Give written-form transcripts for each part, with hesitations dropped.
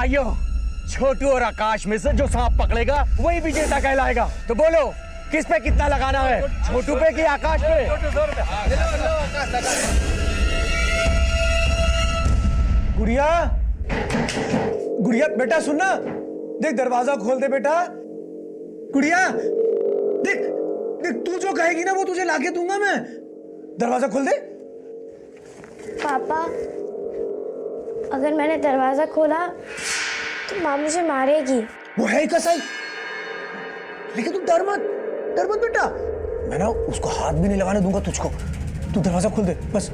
भाइयों, छोटू और आकाश में से जो सांप पकड़ेगा वही विजेता कहलाएगा। तो बोलो किस पे कितना लगाना है, छोटू पे कि आकाश पे? गुड़िया, गुड़िया बेटा सुनना, देख दरवाजा खोल दे बेटा। गुड़िया देख देख, तू जो कहेगी ना वो तुझे लाके दूंगा मैं। दरवाजा खोल दे। पापा, अगर मैंने दरवाजा खोला तो माँ मुझे मारेगी। वो है ही कसाई, लेकिन तू डर मत बेटा। मैं ना उसको हाथ भी नहीं लगाने दूंगा तुझको। तू दरवाजा खोल दे बस।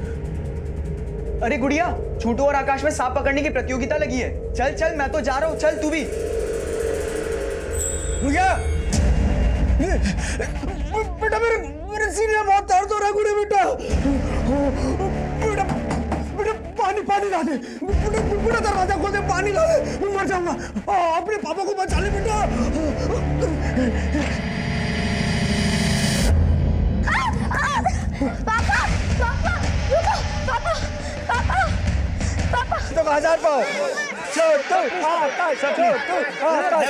अरे गुड़िया, छोटू और आकाश में सांप पकड़ने की प्रतियोगिता लगी है। चल चल, मैं तो जा रहा हूँ, चल तू भी। गुड़िया बेटा, मेरे सीने में बहुत दर्द हो रहा है। गुड़िया बेटा, बेटा बेटा पानी पानी ला दे। बेटा दरवाजा खोल दे, पानी ला दे, मैं मर जाऊंगा। अपने पापा को बचा ले बेटा। पापा पापा रुको, पापा पापा पापा। तो 1000 पाओ। छोटू आकाश, छोटू आकाश,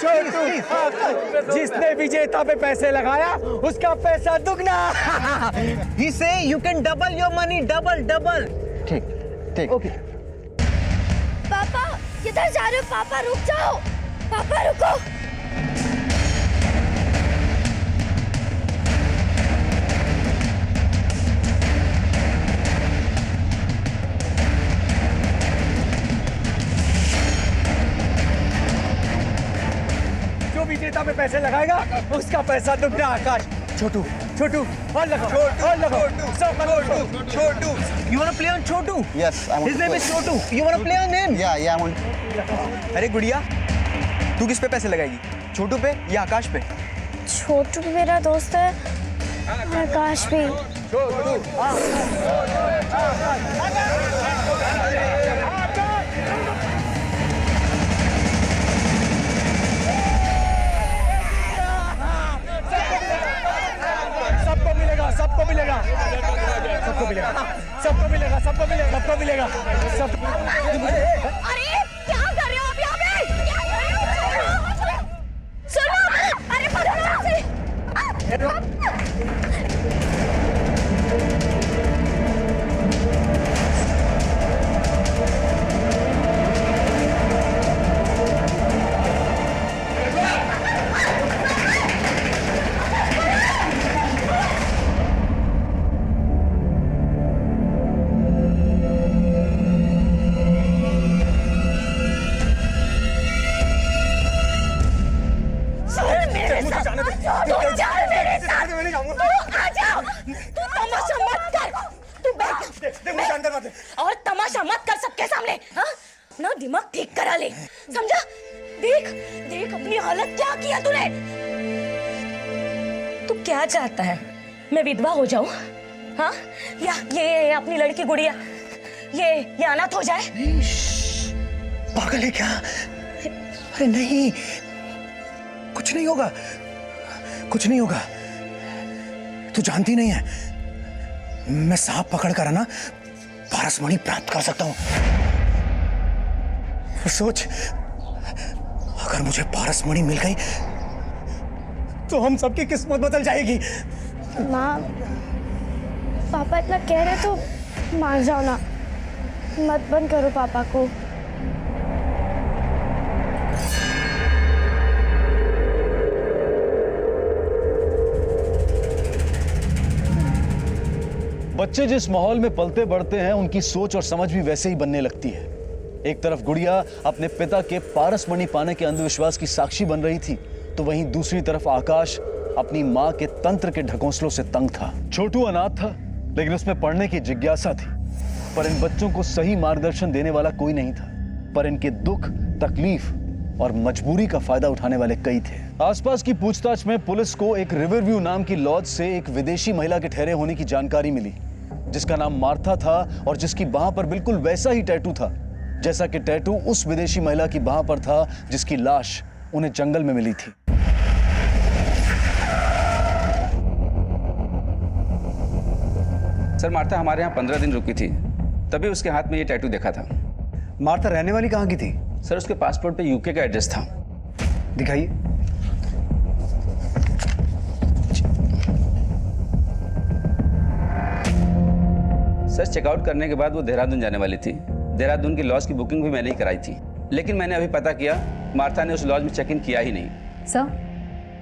छोटू आकाश। जिसने विजेता पे पैसे लगाया उसका पैसा दुगना। He say you can double your money, double. ठीक ओके। पापा किधर जा रहे हो? पापा रुक जाओ, पापा रुको। जो विजेता पे पैसे लगाएगा उसका पैसा दुगना। आकाश, छोटू और लगाओ, और लगाओ। छोटू, you wanna play on Chhotu? Yes, I want His to name play. is Chhotu. You wanna play on him? Yeah, I want. अरे गुड़िया, तू किस पे पैसे लगाएगी, छोटू पे या आकाश पे? छोटू भी मेरा दोस्त है, आकाश भी। सबको मिलेगा। अरे क्या कर रहे हो आप यहाँ पे? क्या कर रहे हो? सुनो, अरे पकड़ो यहाँ से। और तमाशा मत कर सबके सामने। हाँ ना, दिमाग ठीक करा ले, समझा? देख अपनी हालत क्या किया तूने। तू क्या चाहता है, मैं विधवा हो जाऊं? हाँ, या ये अपनी लड़की गुड़िया ये अनाथ हो जाए? पागल है क्या? अरे नहीं, कुछ नहीं होगा। तू जानती नहीं है, मैं सांप पकड़ कर ना पारसमणि प्राप्त कर सकता हूं। सोच, अगर मुझे पारसमणि मिल गई तो हम सबकी किस्मत बदल जाएगी। माँ, पापा इतना कह रहे तो मान जाओ ना, मत बंद करो पापा को। बच्चे जिस माहौल में पलते बढ़ते हैं उनकी सोच और समझ भी वैसे ही बनने लगती है। एक तरफ गुड़िया अपने पिता के पारसमणि पाने के अंधविश्वास की साक्षी बन रही थी, तो वहीं दूसरी तरफ आकाश अपनी मां के तंत्र के ढकोसलों से तंग था। छोटू अनाथ था, लेकिन उसमें पढ़ने की जिज्ञासा थी, पर इन बच्चों को सही मार्गदर्शन देने वाला कोई नहीं था। पर इनके दुख, तकलीफ और मजबूरी का फायदा उठाने वाले कई थे। आसपास की पूछताछ में पुलिस को एक रिवरव्यू नाम की लॉज से एक विदेशी महिला के ठहरे होने की जानकारी मिली, जिसका नाम मार्था था और जिसकी बाह पर बिल्कुल वैसा ही टैटू था जैसा कि टैटू उस विदेशी महिला की बाह पर था जिसकी लाश उन्हें जंगल में मिली थी। सर, मार्था हमारे यहाँ 15 दिन रुकी थी, तभी उसके हाथ में ये टैटू देखा था। मार्था रहने वाली कहाँ की थी? सर उसके पासपोर्ट पे यूके का एड्रेस था। दिखाइए। सर चेकआउट करने के बाद वो देहरादून जाने वाली थी। देहरादून की लॉज की बुकिंग भी मैंने ही कराई थी, लेकिन मैंने अभी पता किया मार्था ने उस लॉज में चेक इन किया ही नहीं। सर,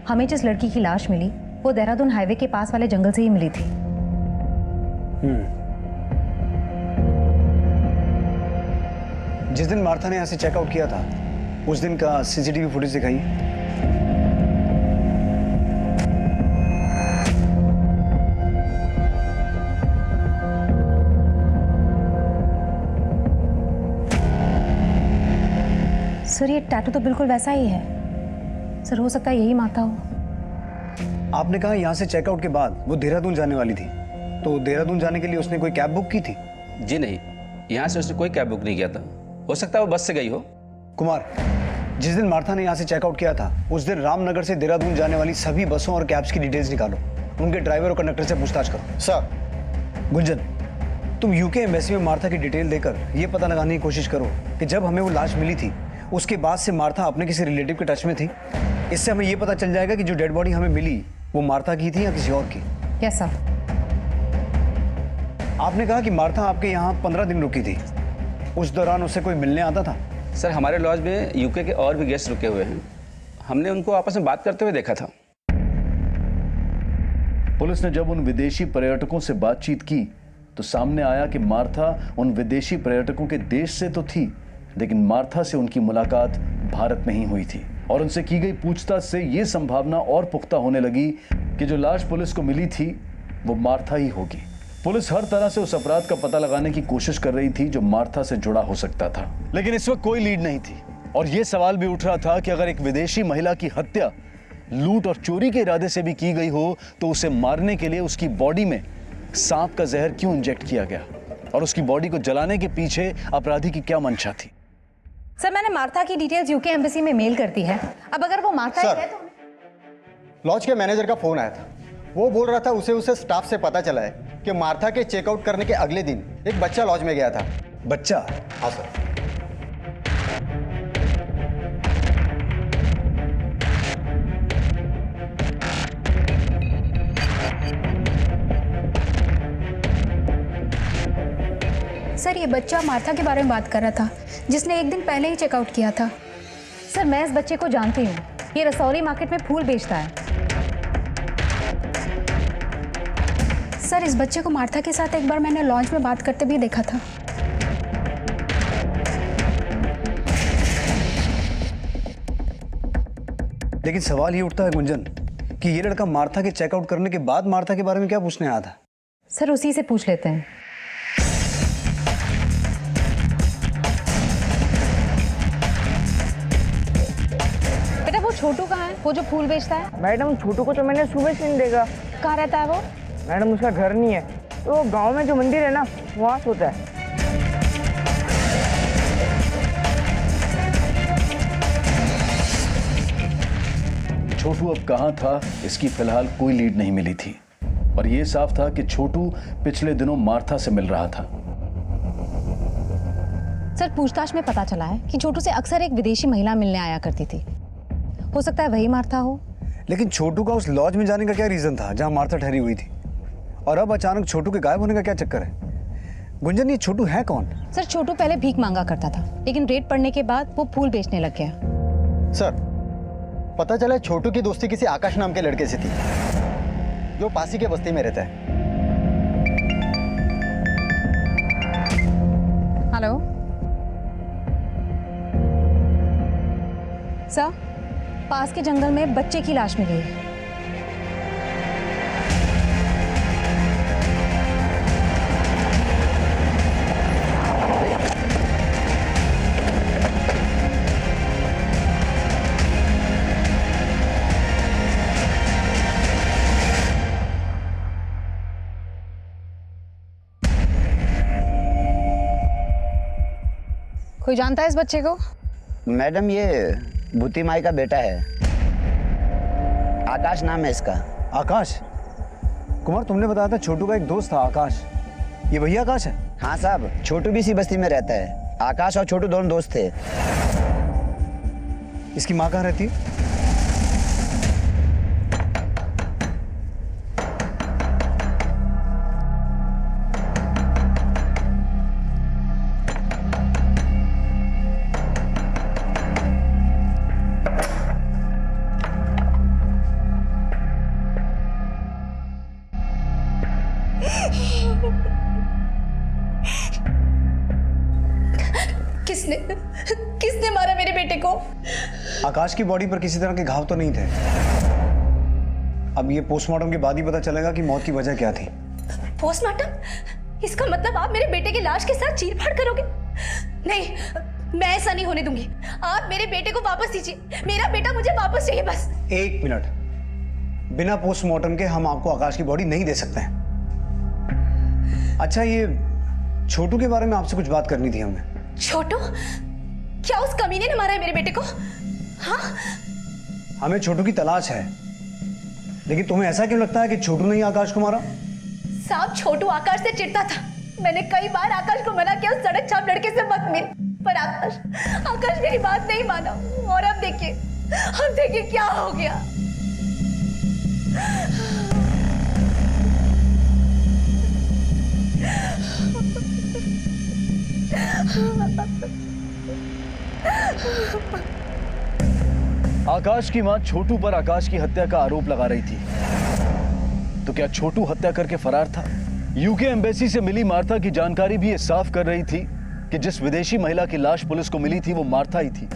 हमें जिस लड़की की लाश मिली वो देहरादून हाईवे के पास वाले जंगल से ही मिली थी। जिस दिन मार्था ने यहाँ से चेकआउट किया था उस दिन का सीसीटीवी फुटेज दिखाइए। सर ये टैटू तो बिल्कुल वैसा ही है। सर हो सकता है यही मार्था हो। आपने कहा यहाँ से चेकआउट के बाद वो देहरादून जाने वाली थी, तो देहरादून जाने के लिए उसने कोई कैब बुक की थी? जी नहीं, यहाँ से उसने कोई कैब बुक नहीं किया था। हो सकता है वो बस से गई हो। कुमार, जिस दिन मार्था ने यहाँ से चेकआउट किया था उस दिन रामनगर से देहरादून जाने वाली सभी बसों और कैब्स की डिटेल्स निकालो। उनके ड्राइवर और कंडक्टर से पूछताछ करो। सर। गुंजन, तुम यूके एम्बेसी में मार्था की डिटेल देकर ये पता लगाने की कोशिश करो कि जब हमें वो लाश मिली थी उसके बाद से मार्था अपने किसी रिलेटिव के टच में थी। इससे हमें ये पता चल जाएगा कि जो डेड बॉडी हमें मिली वो मार्था की थी या किसी और की। Yes sir. आपने कहा कि मार्था आपके यहाँ 15 दिन रुकी थी। उस दौरान उससे कोई मिलने आता था? सर हमारे लॉज में यूके के और भी गेस्ट रुके हुए हैं, हमने उनको आपस में बात करते हुए देखा था। पुलिस ने जब उन विदेशी पर्यटकों से बातचीत की तो सामने आया कि मार्था उन विदेशी पर्यटकों के देश से तो थी, लेकिन मार्था से उनकी मुलाकात भारत में ही हुई थी। और उनसे की गई पूछताछ से यह संभावना और पुख्ता होने लगी कि जो लाश पुलिस को मिली थी वो मार्था ही होगी। पुलिस हर तरह से उस अपराध का पता लगाने की कोशिश कर रही थी जो मार्था से जुड़ा हो सकता था, लेकिन इस वक्त कोई लीड नहीं थी। और यह सवाल भी उठ रहा था कि अगर एक विदेशी महिला की हत्या लूट और चोरी के इरादे से भी की गई हो तो उसे मारने के लिए उसकी बॉडी में सांप का जहर क्यों इंजेक्ट किया गया, और उसकी बॉडी को जलाने के पीछे अपराधी की क्या मंशा थी। सर मैंने मार्था की डिटेल्स यूके एम्बेसी में मेल कर दी है। अब अगर वो मार्था ही है तो लॉज के मैनेजर का फोन आया था। वो बोल रहा था उसे स्टाफ से पता चला है कि मार्था के चेकआउट करने के अगले दिन एक बच्चा लॉज में गया था। बच्चा? हाँ सर। सर ये बच्चा मार्था के बारे में बात कर रहा था जिसने एक दिन पहले ही चेकआउट किया था। सर मैं इस बच्चे को जानती हूँ, ये रसौली मार्केट में फूल बेचता है। सर इस बच्चे को मार्था के साथ एक बार मैंने लॉन्च में बात करते भी देखा था। लेकिन सवाल ये उठता है गुंजन कि ये लड़का मार्था के चेकआउट करने के बाद मार्था के बारे में क्या पूछने आया था? सर उसी से पूछ लेते हैं। बेटा वो छोटू कहाँ है, वो जो फूल बेचता है? मैडम छोटू को तो मैंने सुबह से नहीं देखा। कहाँ रहता है वो? मैडम उसका घर नहीं है, तो गांव में जो मंदिर है ना वहाँ सोता है। छोटू अब कहां था इसकी फिलहाल कोई लीड नहीं मिली थी, और यह साफ था कि छोटू पिछले दिनों मार्था से मिल रहा था। सर पूछताछ में पता चला है कि छोटू से अक्सर एक विदेशी महिला मिलने आया करती थी। हो सकता है वही मार्था हो। लेकिन छोटू का उस लॉज में जाने का क्या रीजन था जहां मार्था ठहरी हुई थी, और अब अचानक छोटू के गायब होने का क्या चक्कर है? गुंजन ये छोटू है कौन? सर छोटू पहले भीख मांगा करता था, लेकिन रेड पड़ने के बाद वो फूल बेचने लग गया। सर पता चला छोटू की दोस्ती किसी आकाश नाम के लड़के से थी जो पासी के बस्ती में रहता है। हेलो सर, पास के जंगल में बच्चे की लाश मिली है। कोई जानता है इस बच्चे को? मैडम ये भूती माई का बेटा है, आकाश नाम है इसका। आकाश? कुमार तुमने बताया था छोटू का एक दोस्त था आकाश, ये वही आकाश है? हाँ साहब, छोटू भी इसी बस्ती में रहता है। आकाश और छोटू दोनों दोस्त थे। इसकी माँ कहाँ रहती है? किसने मारा मेरे बेटे को? आकाश की बॉडी पर किसी तरह के घाव तो नहीं थे। अब ये पोस्टमार्टम के बाद ही पता चलेगा कि मौत की वजह क्या थी। पोस्टमार्टम? इसका मतलब आप मेरे बेटे की लाश के साथ चीरफाड़ करोगे? नहीं, मैं ऐसा नहीं होने दूंगी। आप मेरे बेटे को वापस दीजिए। मेरा बेटा मुझे वापस चाहिए बस। 1 मिनट, बिना पोस्टमार्टम के हम आपको आकाश की बॉडी नहीं दे सकते हैं। अच्छा, ये छोटू के बारे में आपसे कुछ बात करनी थी हमें। छोटू? क्या उस कमीने ने मारा है मेरे बेटे को? हाँ? हमें छोटू की तलाश है, लेकिन तुम्हें ऐसा क्यों लगता है कि छोटू ने ही आकाश को मारा? साहब, छोटू आकाश से चिढ़ता था। मैंने कई बार आकाश को मना किया उस सड़क छाप लड़के से मत मिल, पर आकाश मेरी बात नहीं माना। और अब देखिए क्या हो गया। आकाश की मां छोटू पर आकाश की हत्या का आरोप लगा रही थी, तो क्या छोटू हत्या करके फरार था? यूके एम्बेसी से मिली मार्था की जानकारी भी ये साफ कर रही थी कि जिस विदेशी महिला की लाश पुलिस को मिली थी वो मार्था ही थी,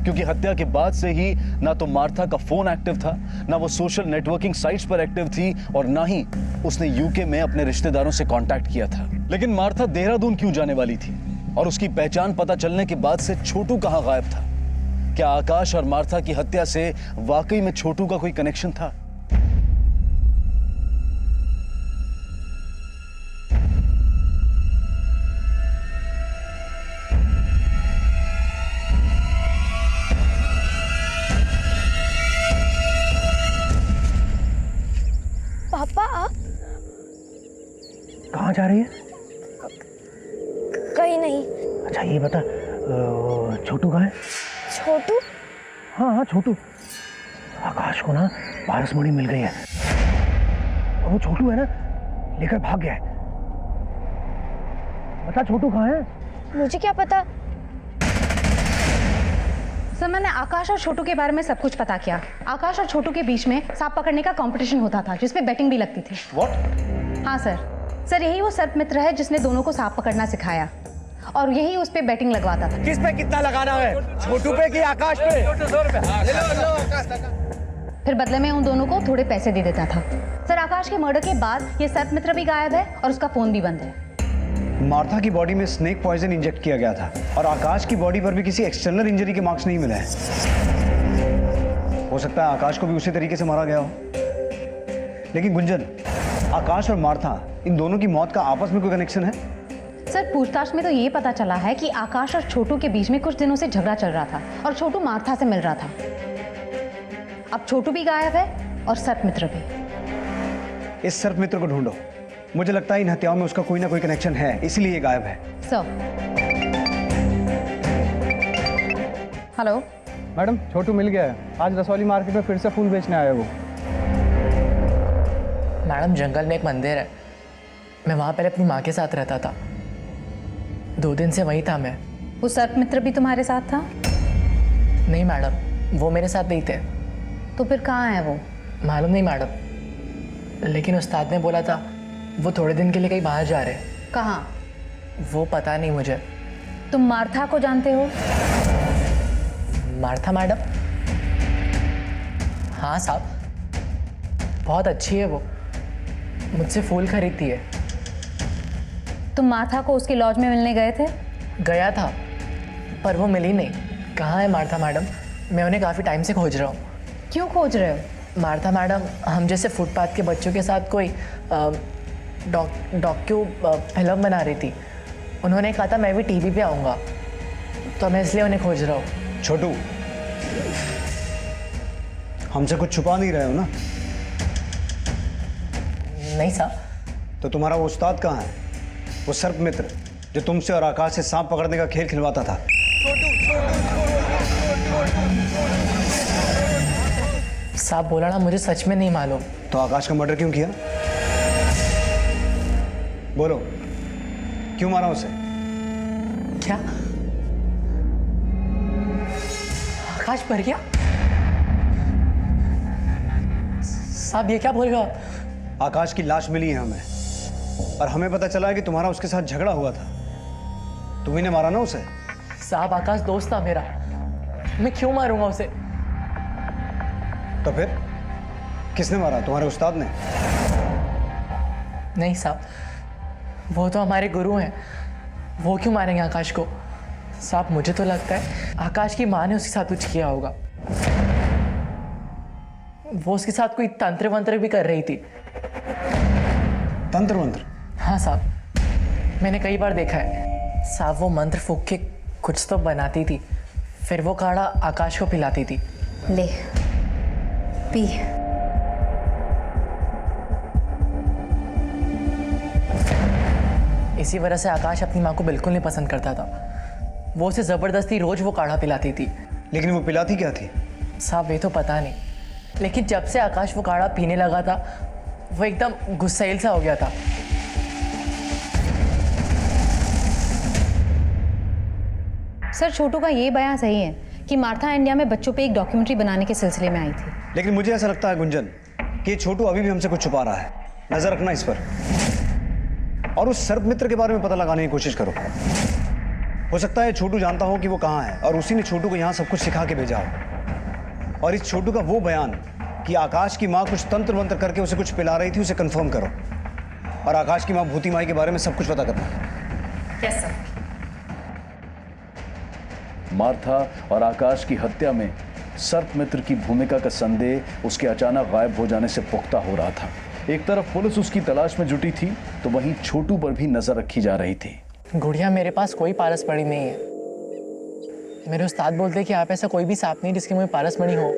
क्योंकि हत्या के बाद से ही ना तो मार्था का फोन एक्टिव था, ना वो सोशल नेटवर्किंग साइट्स पर एक्टिव थी, और ना ही उसने यूके में अपने रिश्तेदारों से कांटेक्ट किया था। लेकिन मार्था देहरादून क्यों जाने वाली थी, और उसकी पहचान पता चलने के बाद से छोटू कहां गायब था? क्या आकाश और मार्था की हत्या से वाकई में छोटू का कोई कनेक्शन था? पापा, आप कहाँ जा रही है? कहीं नहीं। अच्छा ये बता, छोटू कहाँ है? छोटू? हाँ छोटू। आकाश को ना पारसमणि मिल गई है, और वो छोटू है ना, लेकर भाग गया है। बता छोटू कहाँ है? मुझे क्या पता। सर, मैंने आकाश और छोटू के बारे में सब कुछ पता किया। आकाश और छोटू के बीच में सांप पकड़ने का कंपटीशन होता था, जिसमें बेटिंग भी लगती थी। What? हाँ सर, यही वो सर्प मित्र है जिसने दोनों को सांप पकड़ना सिखाया, और यही उस पे बेटिंग लगवाता था। किस पे कितना लगाना है? छोटू पे कि आकाश पे? फिर बदले में उन दोनों को थोड़े पैसे दे देता था। सर, आकाश के मर्डर के बाद ये सर्प मित्र भी गायब है और उसका फोन भी बंद है। मार्था की बॉडी में स्नेक पॉइजन इंजेक्ट किया गया था, और आकाश की बॉडी पर भी किसी एक्सटर्नल इंजरी के मार्क्स नहीं मिले हैं। हो सकता है आकाश को भी उसी तरीके से मारा गया हो। लेकिन गुंजन, आकाश और मार्था, इन दोनों की मौत का आपस में कोई कनेक्शन है? सर, पूछताछ में तो ये पता चला है कि आकाश और छोटू के बीच में कुछ दिनों से झगड़ा चल रहा था, और छोटू मार्था से मिल रहा था। अब छोटू भी गायब है और सर्प मित्र भी। इस सर्प मित्र को ढूंढो। मुझे लगता है इन हत्याओं में उसका कोई ना कोई कनेक्शन है, इसीलिए ये गायब है। सर। हेलो मैडम, छोटू मिल गया है। आज रसौली मार्केट में फिर से फूल बेचने आया वो। मैडम, जंगल में एक मंदिर है, मैं वहाँ पहले अपनी माँ के साथ रहता था। 2 दिन से वहीं था मैं। वो सर्प मित्र भी तुम्हारे साथ था? नहीं मैडम, वो मेरे साथ नहीं थे। तो फिर कहाँ है वो? मालूम नहीं मैडम, लेकिन उस्ताद ने बोला था वो थोड़े दिन के लिए कहीं बाहर जा रहे हैं। कहाँ? वो पता नहीं मुझे। तुम मार्था को जानते हो? Martha madam? हाँ साहब, बहुत अच्छी है वो, मुझसे फूल खरीदती है। तुम मार्था को उसके लॉज में मिलने गए थे? गया था, पर वो मिली नहीं। कहाँ है मार्था मैडम? मैं उन्हें काफ़ी टाइम से खोज रहा हूँ। क्यों खोज रहे हो? मार्था मैडम हम जैसे फुटपाथ के बच्चों के साथ कोई डॉक्यू फिल्म बना रही थी। उन्होंने कहा था मैं भी टीवी पे आऊँगा, तो मैं इसलिए उन्हें खोज रहा हूँ। छोटू, हमसे कुछ छुपा नहीं रहे हो ना? नहीं साहब। तो तुम्हारा वो उस्ताद कहाँ है, वो सर्प मित्र जो तुमसे और आकाश से सांप पकड़ने का खेल खिलवाता था? साहब बोला ना, मुझे सच में नहीं मालूम। तो आकाश का मर्डर क्यों किया? बोलो, क्यों मारा उसे? क्या आकाश मर गया? साहब ये क्या बोल रहे हो? आकाश की लाश मिली है हमें, और हमें पता चला है कि तुम्हारा उसके साथ झगड़ा हुआ था। तुम्ही ने मारा ना उसे? साहब आकाश दोस्त था मेरा, मैं क्यों मारूंगा उसे? तो फिर किसने मारा? तुम्हारे उस्ताद ने? नहीं साहब, वो तो हमारे गुरु हैं, वो क्यों मारेंगे आकाश को? साहब मुझे तो लगता है आकाश की माँ ने उसके साथ कुछ किया होगा। वो उसके साथ कोई तंत्र वंत्र भी कर रही थी। तंत्र मंत्र? हाँ साहब, मैंने कई बार देखा है। साहब वो मंत्र फूंक के कुछ तो बनाती थी, फिर वो काढ़ा आकाश को पिलाती थी। ले पी। इसी वजह से आकाश अपनी माँ को बिल्कुल नहीं पसंद करता था। वो उसे ज़बरदस्ती रोज वो काढ़ा पिलाती थी। लेकिन वो पिलाती क्या थी? साहब ये तो पता नहीं, लेकिन जब से आकाश वो काढ़ा पीने लगा था, वो एकदम गुस्सैल सा हो गया था। सर छोटू का ये बयान सही है कि मार्था इंडिया में बच्चों पे एक डॉक्यूमेंट्री बनाने के सिलसिले में आई थी। लेकिन मुझे ऐसा लगता है गुंजन कि छोटू अभी भी हमसे कुछ छुपा रहा है। नजर रखना इस पर, और उस सर्प मित्र के बारे में पता लगाने की कोशिश करो। हो सकता है छोटू जानता हो कि वो कहाँ है, और उसी ने छोटू को यहाँ सब कुछ सिखा के भेजा हो। और इस छोटू का वो बयान कि आकाश की माँ कुछ तंत्र मंत्र करके उसे कुछ पिला रही थी, उसे कंफर्म करो। और आकाश की माँ भूती माई के बारे में सब कुछ पता करना। Yes sir. मार्था और आकाश की हत्या में सर्प मित्र की भूमिका का संदेह उसके अचानक गायब हो जाने से पुख्ता हो रहा था। एक तरफ पुलिस उसकी तलाश में जुटी थी, तो वहीं छोटू पर भी नजर रखी जा रही थी। गुड़िया मेरे पास कोई पारस मणि नहीं है। मेरे उस्ताद बोलते कि आप ऐसा कोई भी सांप नहीं जिसकी मुझे पारस मणि हो।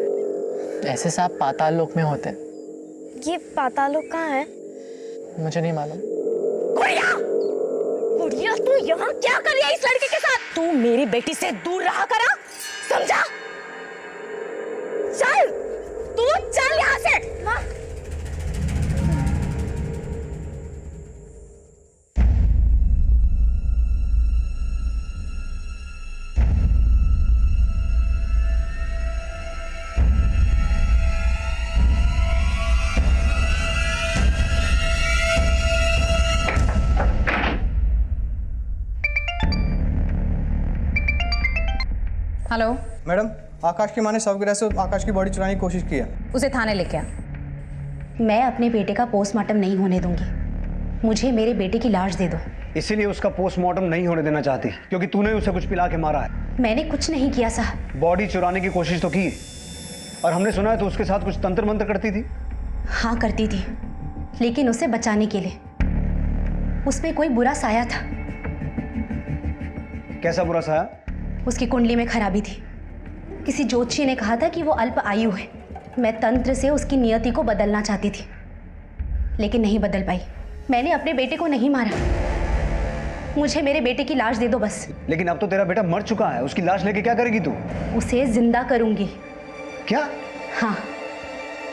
ऐसे सांप पाताल लोक में होते हैं। ये पाताल लोक कहाँ है? मुझे नहीं मालूम। गुड़िया तू यहाँ क्या कर रही है इस लड़के के साथ? तू मेरी बेटी से दूर रहा करा, समझा? चल तू चल यहाँ से। हाँ? हेलो मैडम, आकाश की माँ ने शवगिरा से आकाश की बॉडी चुराने की कोशिश की है। उसे थाने लेके आ। मैं अपने बेटे का पोस्टमार्टम नहीं होने दूंगी। मुझे मेरे बेटे की लाश दे दो। इसीलिए उसका पोस्टमार्टम नहीं होने देना चाहती, क्योंकि तूने उसे कुछ पिला के मारा है। मैंने कुछ नहीं किया साहब। बॉडी चुराने की कोशिश तो की, और हमने सुना है तो उसके साथ कुछ तंत्र मंत्र करती थी। हाँ करती थी, लेकिन उसे बचाने के लिए। उसमें कोई बुरा साया था। कैसा बुरा साया? उसकी कुंडली में खराबी थी। किसी ज्योतिषी ने कहा था कि वो अल्प आयु है। मैं तंत्र से उसकी नियति को बदलना चाहती थी, लेकिन नहीं बदल पाई। मैंने अपने बेटे को नहीं मारा। मुझे मेरे बेटे की लाश दे दो बस। लेकिन अब तो तेरा बेटा मर चुका है, उसकी लाश लेके क्या करेगी तू? उसे जिंदा करूंगी। क्या? हाँ,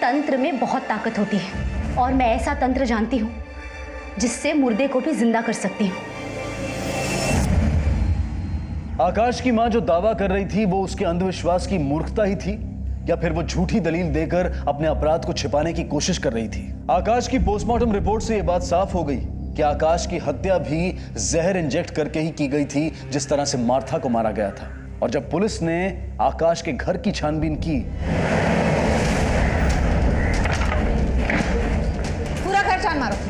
तंत्र में बहुत ताकत होती है, और मैं ऐसा तंत्र जानती हूँ जिससे मुर्दे को भी जिंदा कर सकती हूँ। आकाश की मां जो दावा कर रही थी वो उसके अंधविश्वास की मूर्खता ही थी, या फिर वो झूठी दलील देकर अपने अपराध को छिपाने की कोशिश कर रही थी? आकाश की पोस्टमार्टम रिपोर्ट से यह बात साफ हो गई कि आकाश की हत्या भी जहर इंजेक्ट करके ही की गई थी, जिस तरह से मार्था को मारा गया था। और जब पुलिस ने आकाश के घर की छानबीन की, पूरा घर छान मारो।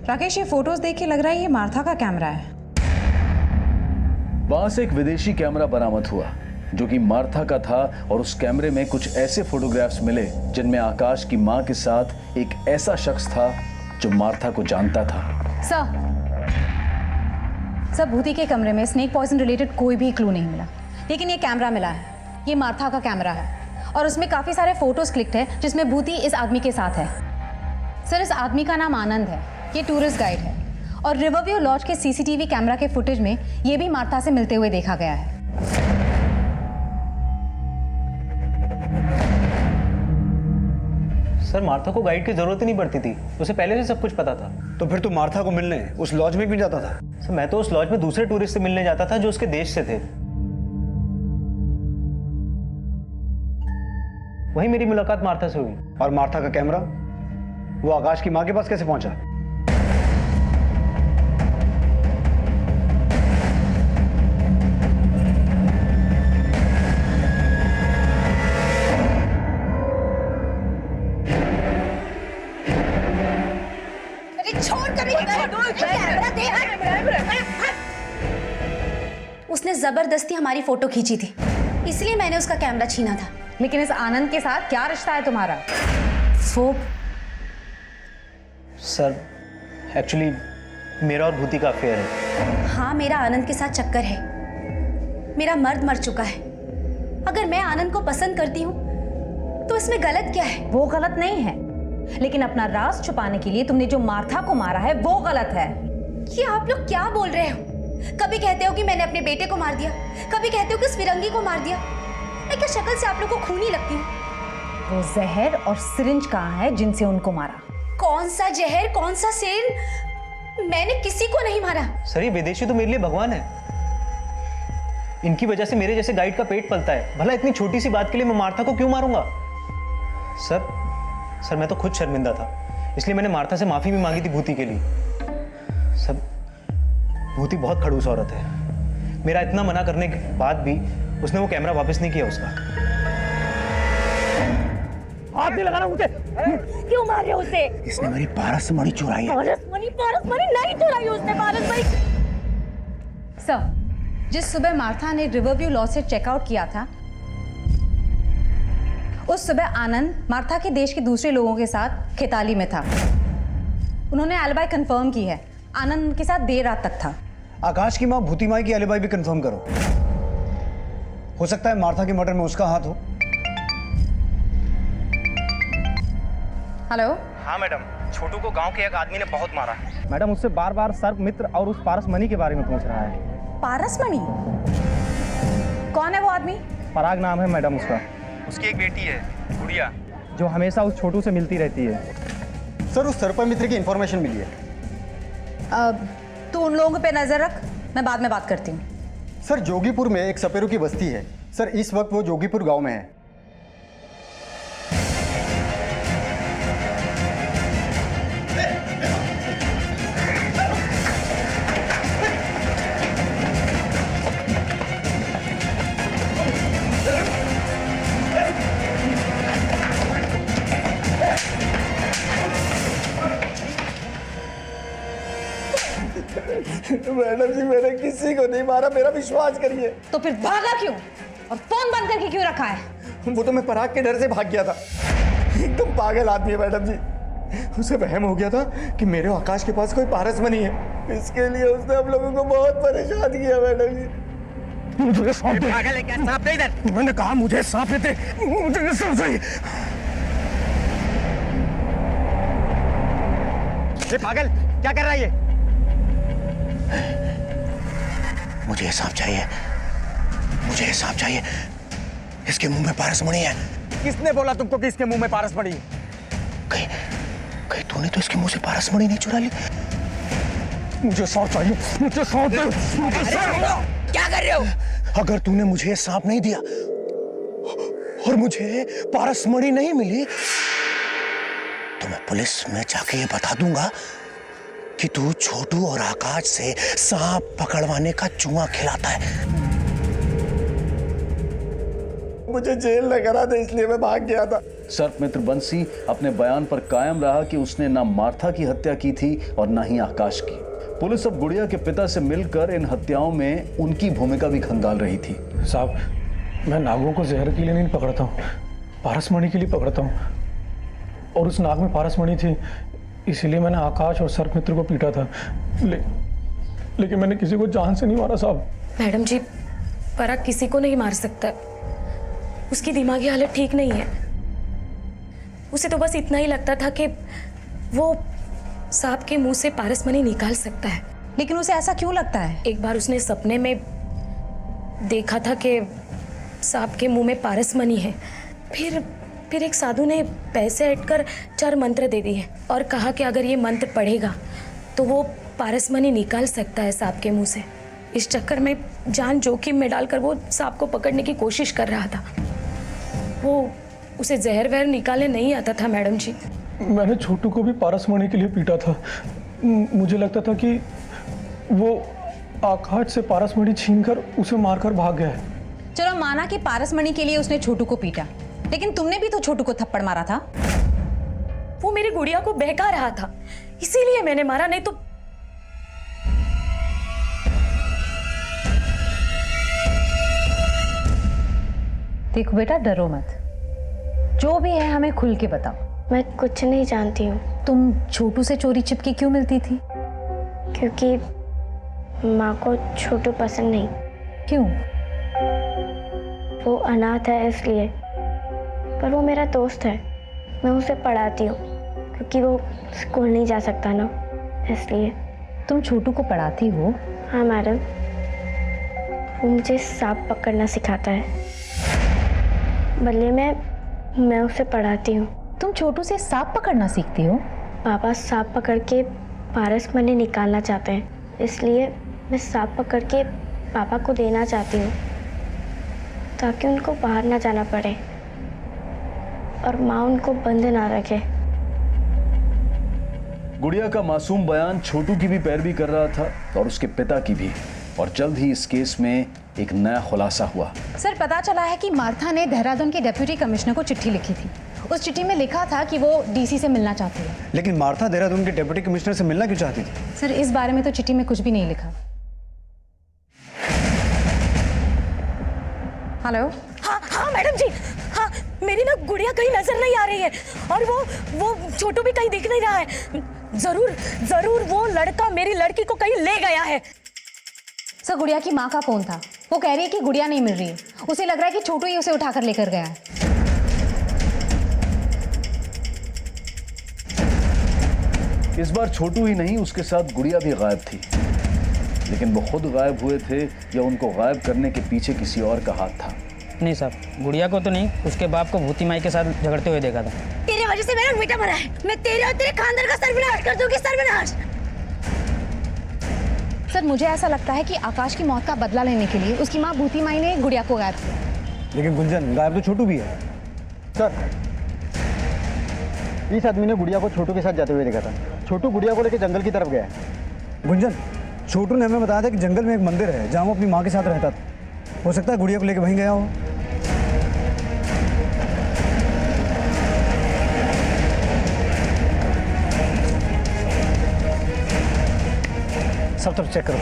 राकेश, ये फोटोज देख के लग रहा है ये मार्था का कैमरा है। वहां से एक विदेशी कैमरा बरामद हुआ। जो कि मार्था का था, और उस कैमरे में कुछ ऐसे फोटोग्राफ्स मिले जिनमें आकाश की मां के साथ एक ऐसा शख्स था जो मार्था को जानता था। सर भूति के कमरे में स्नेक पॉइजन रिलेटेड कोई भी क्लू नहीं मिला, लेकिन ये कैमरा मिला है। ये मार्था का कैमरा है और उसमें काफी सारे फोटोज क्लिक्ड है जिसमें भूति इस आदमी के साथ है। सर इस आदमी का नाम आनंद है, ये टूरिस्ट गाइड है और रिवरव्यू लॉज के सीसीटीवी कैमरा के फुटेज में ये भी मार्था से मिलते हुए देखा गया है। सर मार्था को गाइड की जरूरत ही नहीं पड़ती थी, उसे पहले से सब कुछ पता था। तो फिर तू मार्था को मिलने उस लॉज में भी जाता था? सर मैं तो उस लॉज में दूसरे टूरिस्ट से मिलने जाता था जो उसके देश से थे। वहीं मेरी मुलाकात मार्था से हुई। और मार्था का कैमरा वो आकाश की मां के पास कैसे पहुंचा? उसने जबरदस्ती हमारी फोटो खींची थी, इसलिए मैंने उसका कैमरा छीना था। लेकिन इस आनंद के साथ क्या रिश्ता है तुम्हारा? वो सर एक्चुअली मेरा और भूति का अफेयर है। हाँ, मेरा आनंद के साथ चक्कर है। मेरा मर्द मर चुका है। अगर मैं आनंद को पसंद करती हूँ तो इसमें गलत क्या है? वो गलत नहीं है, लेकिन अपना राज छुपाने के लिए तुमने जो मार्था को मारा है वो गलत है। ये आप लोग क्या बोल रहे हो? कभी कहते हो कि मैंने अपने बेटे को मार दिया, कभी कहते हो कि उस फिरंगी को मार दिया। मैं क्या शक्ल से आप लोग को खूनी लगती हूँ? वो जहर और सिरिंज कहाँ है जिनसे उनको मारा? कौन सा जहर, कौन सा सिर? मैंने किसी को नहीं मारा। सर ये विदेशी तो मेरे लिए भगवान है। इनकी वजह से मेरे जैसे गाइड का पेट पलता है। भला इतनी छोटी सी बात के लिए मैं मार्था को क्यों मारूंगा? सर मैं तो खुद शर्मिंदा था, इसलिए मैंने मार्था से माफी भी मांगी थी भूति के लिए। सर भूति बहुत खड़ूस औरत है। मेरा इतना मना करने के बाद भी उसने वो कैमरा वापस नहीं किया उसका। हाथ नहीं लगाना मुझे। क्यों मार रहे हो उसे? इसने मेरी पारसमणि चुराई है। पारसमणि नहीं चुराई उसने। पारसमणि सर, जिस सुबह मार्था ने रिवरव्यू लॉज से चेकआउट किया था, उस सुबह आनंद मार्था के देश के दूसरे लोगों के साथ खेताली में था। उन्होंने एलिबाई कंफर्म की है। आनंद उनके साथ देर रात तक था। आकाश की मां भूति माई की एलिबाई भी कंफर्म करो। हो सकता है मार्था के मर्डर में उसका हाथ हो। हेलो। हाँ मैडम, छोटू को गांव के एक आदमी ने बहुत मारा है। मैडम उससे बार बार सर्प मित्र और उस पारसमणि के बारे में पूछ रहा है। पारसमणि? कौन है वो आदमी? पराग नाम है मैडम उसका। उसकी एक बेटी है गुड़िया, जो हमेशा उस छोटू से मिलती रहती है। सर उस सर्प मित्र की इंफॉर्मेशन मिली है। तू उन लोगों पे नजर रख, मैं बाद में बात करती हूँ। सर जोगीपुर में एक सपेरों की बस्ती है। सर इस वक्त वो जोगीपुर गांव में है। मैडम जी मैंने किसी को नहीं मारा, मेरा विश्वास करिए। तो फिर भागा क्यों और फोन बंद करके क्यों रखा है? वो तो मैं पराग के डर से भाग गया था। एकदम पागल आदमी है मैडम जी। उसे वहम हो गया था कि मेरे आकाश के पास कोई पारसमणि है। इसके लिए उसने हम लोगों को बहुत परेशान किया मैडम जी। मुझे सांप दे। पागल है क्या? सांप दे इधर। मैंने कहा मुझे सांप देते। मुझे सांप चाहिए। ये पागल क्या कर रहा है ये? मुझे सांप चाहिए, मुझे सांप चाहिए। इसके मुंह में पारसमणि है। किसने बोला तुमको कि इसके मुंह में पारसमणि? कहीं तूने तो इसके मुंह से पारसमणि नहीं चुरा ली? मुझे सांप चाहिए, मुझे सांप दे। क्या कर रहे हो? अगर तूने मुझे ये सांप नहीं दिया और मुझे पारसमणि नहीं मिली तो मैं पुलिस में जाके ये बता दूंगा कि तू छोटू और आकाश से सांप पकड़वाने का जुआ खिलाता है। मुझे जेल न करा दे, इसलिए मैं भाग गया था। सर्प मित्र बंसी अपने बयान पर कायम रहा कि उसने ना मार्था की हत्या की थी और ना ही आकाश की। पुलिस अब गुड़िया के पिता से मिलकर इन हत्याओं में उनकी भूमिका भी खंगाल रही थी। साहब मैं नागों को जहर के लिए नहीं पकड़ता हूँ, पारसमणि के लिए पकड़ता हूँ। और उस नाग में पारसमणि थी, इसीलिए मैंने आकाश और सर्पमित्र को पीटा था। लेकिन मैंने किसी को जान से नहीं मारा साहब। मैडम जी, पराग किसी को नहीं मार सकता, उसकी दिमागी हालत ठीक नहीं है। उसे तो बस इतना ही लगता था कि वो सांप के मुंह से पारसमणि निकाल सकता है। लेकिन उसे ऐसा क्यों लगता है? एक बार उसने सपने में देखा था कि सांप के मुंह में पारसमणि है। फिर एक साधु ने पैसे ऐंठकर 4 मंत्र दे दिए और कहा कि अगर ये मंत्र पढ़ेगा तो वो पारसमणि निकाल सकता है सांप के मुंह से। इस चक्कर में जान जोखिम में डालकर वो सांप को पकड़ने की कोशिश कर रहा था। वो उसे जहर वहर निकालने नहीं आता था मैडम जी। मैंने छोटू को भी पारसमणि के लिए पीटा था। मुझे लगता था कि वो आकाश से पारसमणि छीनकर उसे मारकर भाग गया है। चलो माना कि पारसमणि के लिए उसने छोटू को पीटा, लेकिन तुमने भी तो छोटू को थप्पड़ मारा था। वो मेरी गुड़िया को बहका रहा था, इसीलिए मैंने मारा, नहीं तो। देखो बेटा, डरो मत, जो भी है हमें खुल के बताओ। मैं कुछ नहीं जानती हूँ। तुम छोटू से चोरी छिपके क्यों मिलती थी? क्योंकि माँ को छोटू पसंद नहीं। क्यों? वो अनाथ है इसलिए। पर वो मेरा दोस्त है, मैं उसे पढ़ाती हूँ क्योंकि वो स्कूल नहीं जा सकता ना, इसलिए। तुम छोटू को पढ़ाती हो? हाँ मैडम, वो मुझे सांप पकड़ना सिखाता है, बदले में मैं उसे पढ़ाती हूँ। तुम छोटू से सांप पकड़ना सीखती हो? पापा सांप पकड़ के पारसमणि निकालना चाहते हैं, इसलिए मैं सांप पकड़ के पापा को देना चाहती हूँ ताकि उनको बाहर ना जाना पड़े और माँ उनको बंद ना रखे। गुड़िया का मासूम बयान छोटू की भी पैरवी कर रहा था और उसके पिता की भी, और जल्द ही इस केस में एक नया खुलासा हुआ। सर, पता चला है कि मार्था ने देहरादून के डिप्टी कमिश्नर को चिट्ठी लिखी थी। उस चिट्ठी में लिखा था कि वो डीसी से मिलना चाहती है। लेकिन मार्था देहरादून के डिप्टी कमिश्नर से मिलना क्यों चाहती थी? सर, इस बारे में तो चिट्ठी में कुछ भी नहीं लिखा। हेलो। हाँ मैडम जी, हाँ, मेरी ना गुड़िया कहीं नजर नहीं आ रही है और वो छोटू भी कहीं दिख नहीं रहा है। जरूर वो लड़का मेरी लड़की को कहीं ले गया है। सर, गुड़िया की माँ का फोन था, वो कह रही है कि गुड़िया नहीं मिल रही है। उसे लग रहा है कि छोटू ही उसे उठाकर लेकर गया है। इस बार छोटू ही नहीं, उसके साथ गुड़िया भी गायब थी। लेकिन वो खुद गायब हुए थे या उनको गायब करने के पीछे किसी और का हाथ था? नहीं साहब, गुड़िया को तो नहीं, उसके बाप को भूती माई के साथ झगड़ते हुए देखा था। तेरी वजह से मेरा बेटा मरा है। मैं तेरे और तेरे खानदान का सर्वनाश कर दूंगी, सर्वनाश। सर, मुझे ऐसा लगता है कि आकाश की मौत का बदला लेने के लिए उसकी माँ भूती माई ने गुड़िया को गायब किया। लेकिन गुंजन, गायब तो छोटू भी है। सर, इस आदमी ने गुड़िया को छोटू के साथ जाते हुए देखा था। छोटू गुड़िया को लेकर जंगल की तरफ गया है। गुंजन, छोटू ने हमें बताया था कि जंगल में एक मंदिर है जहाँ वो अपनी माँ के साथ रहता था। हो सकता है गुड़िया को लेकर वहीं गया हो। सब तरफ चेक करो।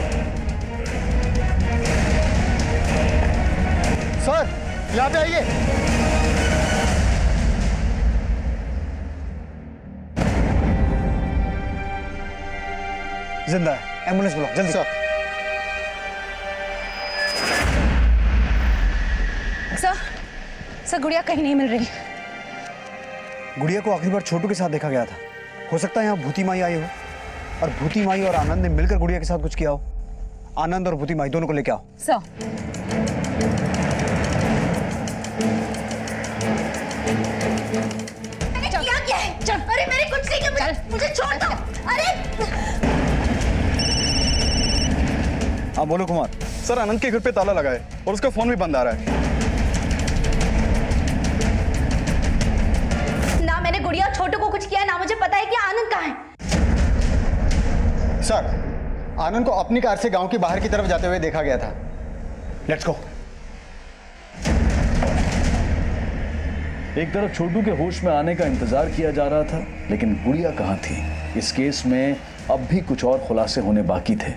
सर, यहाँ पे आइए। जिंदा है, एम्बुलेंस बुलाओ जल्दी। सर, सर, गुड़िया कहीं नहीं मिल रही। गुड़िया को आखिरी बार छोटू के साथ देखा गया था। हो सकता है यहाँ भूती माई आई हो और भूती माई और आनंद ने मिलकर गुड़िया के साथ कुछ किया हो। आनंद और भूती माई दोनों को लेके आओ। सर, क्या है? चल, अरे मेरे कुछ नहीं किया, मुझे छोड़ दो। अरे हाँ बोलो कुमार। सर, आनंद के घर पे ताला लगा है और उसका फोन भी बंद आ रहा है। ना मैंने गुड़िया और छोटू को कुछ किया, ना मुझे पता है कि आनंद कहाँ है। सर, आनंद को अपनी कार से गांव की बाहर की तरफ जाते हुए देखा गया था। Let's go. एक तरफ छोटू के होश में आने का इंतजार किया जा रहा था, लेकिन गुड़िया कहाँ थी? इस केस में अब भी कुछ और खुलासे होने बाकी थे।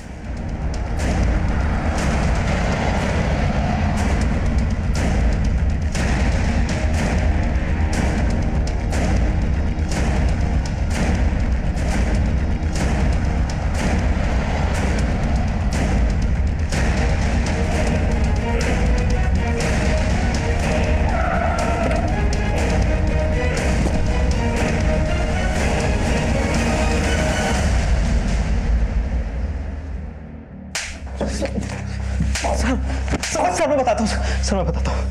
सर मैं बताता हूँ, सर मैं बताता हूँ।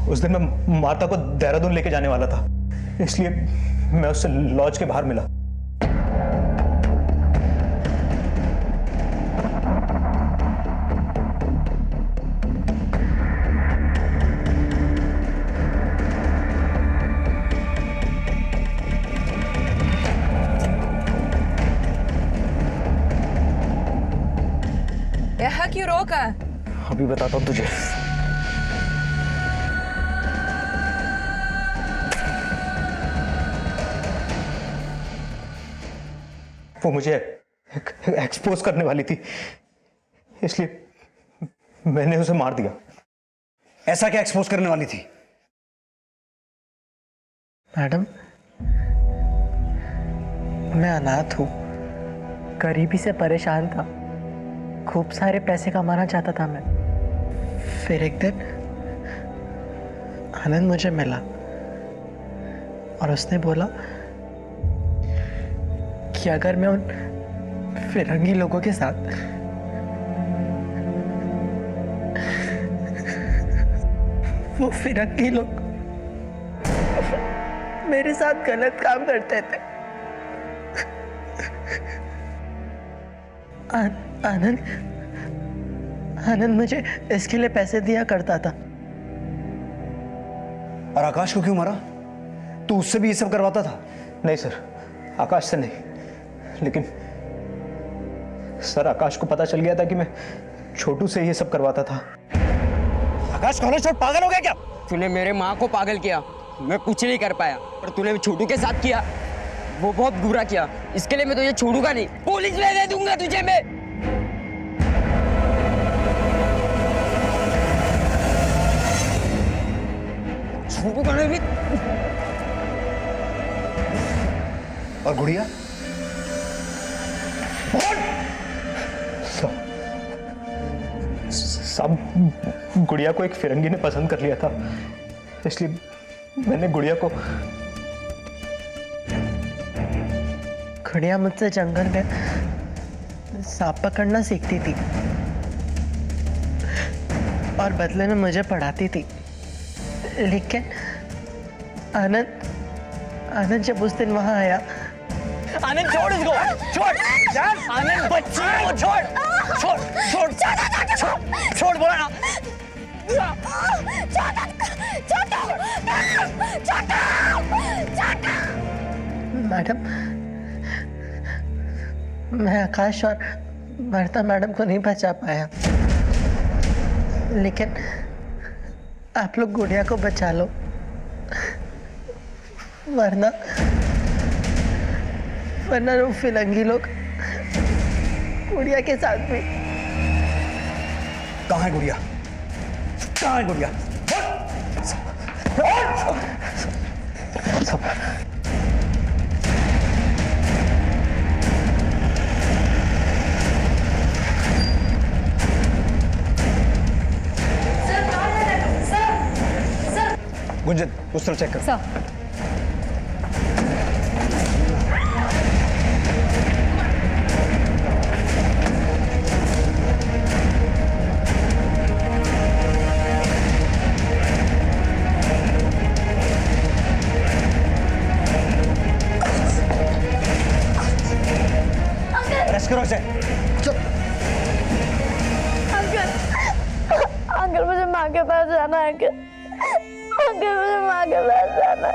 उस दिन मैं माता को देहरादून लेके जाने वाला था, इसलिए मैं उससे लॉज के बाहर मिला। यहाँ क्यों रोका? अभी बताता हूँ तुझे। वो मुझे एक्सपोज करने वाली थी, इसलिए मैंने उसे मार दिया। ऐसा क्या एक्सपोज करने वाली थी? मैडम, मैं अनाथ हूँ, गरीबी से परेशान था, खूब सारे पैसे कमाना चाहता था मैं। फिर एक दिन आनंद मुझे मिला और उसने बोला कि अगर मैं उन फिरंगी लोगों के साथ वो फिरंगी लोग मेरे साथ गलत काम करते थे। आनंद मुझे इसके लिए पैसे दिया करता था। और आकाश को क्यों मारा? तू उससे भी ये सब करवाता था? नहीं सर, आकाश से नहीं, लेकिन सर आकाश को पता चल गया था कि मैं छोटू से ये सब करवाता था। आकाश कॉलेज छोड़ पागल हो गया क्या? तूने मेरे माँ को पागल किया, मैं कुछ नहीं कर पाया, पर तूने छोटू के साथ किया, वो बहुत बुरा किया। इसके लिए मैं तुझे छोड़ूंगा नहीं, पुलिस में दे दूंगा तुझे मैं। छोड़ूंगा नहीं। और गुड़िया? साहब, गुड़िया को एक फिरंगी ने पसंद कर लिया था, इसलिए मैंने गुड़िया को। गुड़िया मुझसे जंगल में सांप पकड़ना सीखती थी और बदले में मुझे पढ़ाती थी, लेकिन आनंद जब उस दिन वहां आया। आनंद छोड़ इसको, छोड़ आनंद, बच्ची को छोड़ बोला ना। मैडम, मैं आकाश और वर्ता मैडम को नहीं बचा पाया, लेकिन आप लोग गुड़िया को बचा लो, वरना वो फिरंगी लोग गुड़िया के साथ भी। कहाँ है गुड़िया? कहाँ है गुड़िया? गुंजन, उस तरफ चेक कर। सर, करो इसे। अंकल मुझे माँ के पास जाना है। अंकल मुझे माँ के पास जाना है।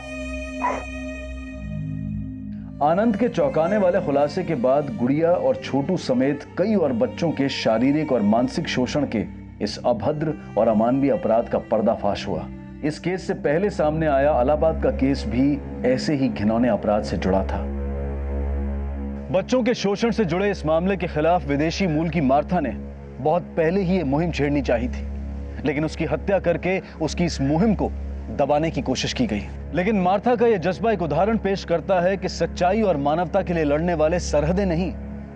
आनंद के चौंकाने वाले खुलासे के बाद गुड़िया और छोटू समेत कई और बच्चों के शारीरिक और मानसिक शोषण के इस अभद्र और अमानवीय अपराध का पर्दाफाश हुआ। इस केस से पहले सामने आया इलाहाबाद का केस भी ऐसे ही घिनौने अपराध से जुड़ा था। बच्चों के शोषण से जुड़े इस मामले के खिलाफ विदेशी मूल की मार्था ने बहुत पहले ही ये मुहिम छेड़नी चाहिए थी, लेकिन उसकी हत्या करके उसकी इस मुहिम को दबाने की कोशिश की गई। लेकिन मार्था का यह जज्बा एक उदाहरण पेश करता है कि सच्चाई और मानवता के लिए लड़ने वाले सरहदें नहीं,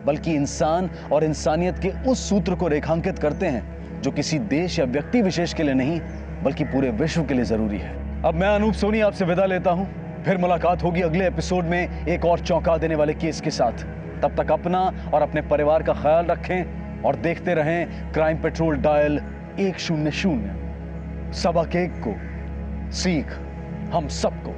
बल्कि इंसान और इंसानियत के उस सूत्र को रेखांकित करते हैं जो किसी देश या व्यक्ति विशेष के लिए नहीं, बल्कि पूरे विश्व के लिए जरूरी है। अब मैं अनूप सोनी आपसे विदा लेता हूं, फिर मुलाकात होगी अगले एपिसोड में एक और चौंका देने वाले केस के साथ। तब तक अपना और अपने परिवार का ख्याल रखें। और देखते रहें क्राइम पेट्रोल डायल 100। सबक एक को, सीख हम सबको।